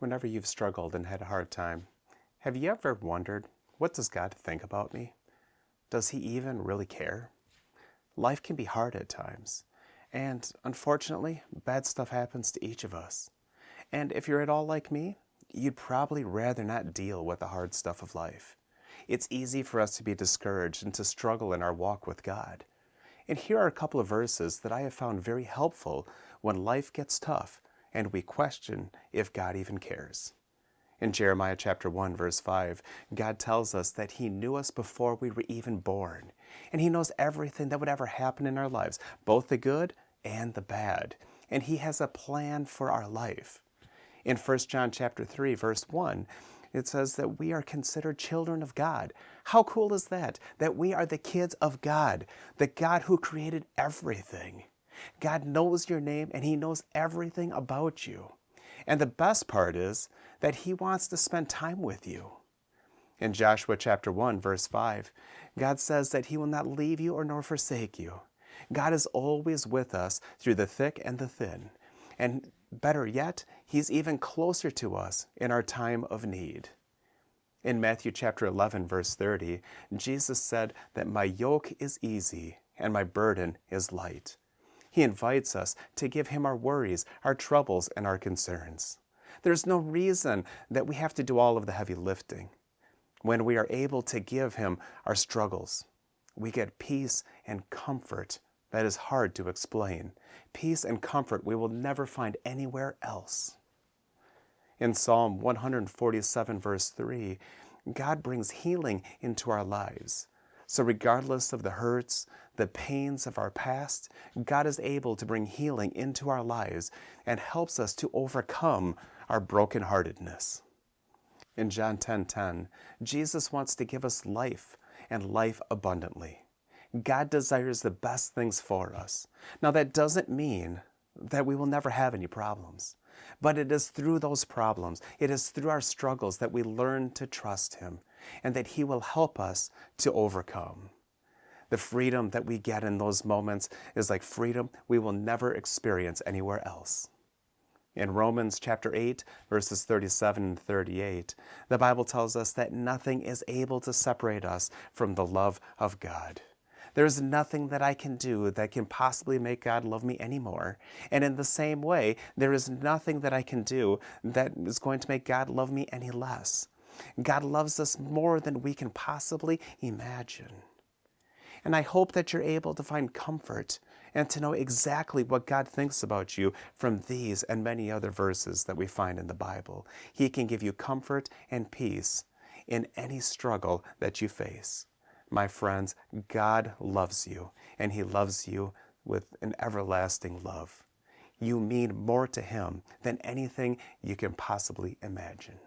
Whenever you've struggled and had a hard time, have you ever wondered, what does God think about me? Does He even really care? Life can be hard at times, and unfortunately, bad stuff happens to each of us. And if you're at all like me, you'd probably rather not deal with the hard stuff of life. It's easy for us to be discouraged and to struggle in our walk with God. And here are a couple of verses that I have found very helpful when life gets tough and we question if God even cares. In Jeremiah chapter 1, verse 5, God tells us that He knew us before we were even born, and He knows everything that would ever happen in our lives, both the good and the bad, and He has a plan for our life. In 1 John chapter 3, verse 1, it says that we are considered children of God. How cool is that? That we are the kids of God, the God who created everything. God knows your name and He knows everything about you. And the best part is that He wants to spend time with you. In Joshua chapter 1, verse 5, God says that He will not leave you or nor forsake you. God is always with us through the thick and the thin. And better yet, He's even closer to us in our time of need. In Matthew chapter 11, verse 30, Jesus said that my yoke is easy and my burden is light. He invites us to give Him our worries, our troubles, and our concerns. There's no reason that we have to do all of the heavy lifting. When we are able to give Him our struggles, we get peace and comfort that is hard to explain. Peace and comfort we will never find anywhere else. In Psalm 147, verse 3, God brings healing into our lives. So regardless of the hurts, the pains of our past, God is able to bring healing into our lives and helps us to overcome our brokenheartedness. In John 10:10, Jesus wants to give us life and life abundantly. God desires the best things for us. Now that doesn't mean that we will never have any problems, but it is through those problems, it is through our struggles that we learn to trust Him and that He will help us to overcome. The freedom that we get in those moments is like freedom we will never experience anywhere else. In Romans chapter 8, verses 37 and 38, the Bible tells us that nothing is able to separate us from the love of God. There is nothing that I can do that can possibly make God love me anymore. And in the same way, there is nothing that I can do that is going to make God love me any less. God loves us more than we can possibly imagine. And I hope that you're able to find comfort and to know exactly what God thinks about you from these and many other verses that we find in the Bible. He can give you comfort and peace in any struggle that you face. My friends, God loves you, and He loves you with an everlasting love. You mean more to Him than anything you can possibly imagine.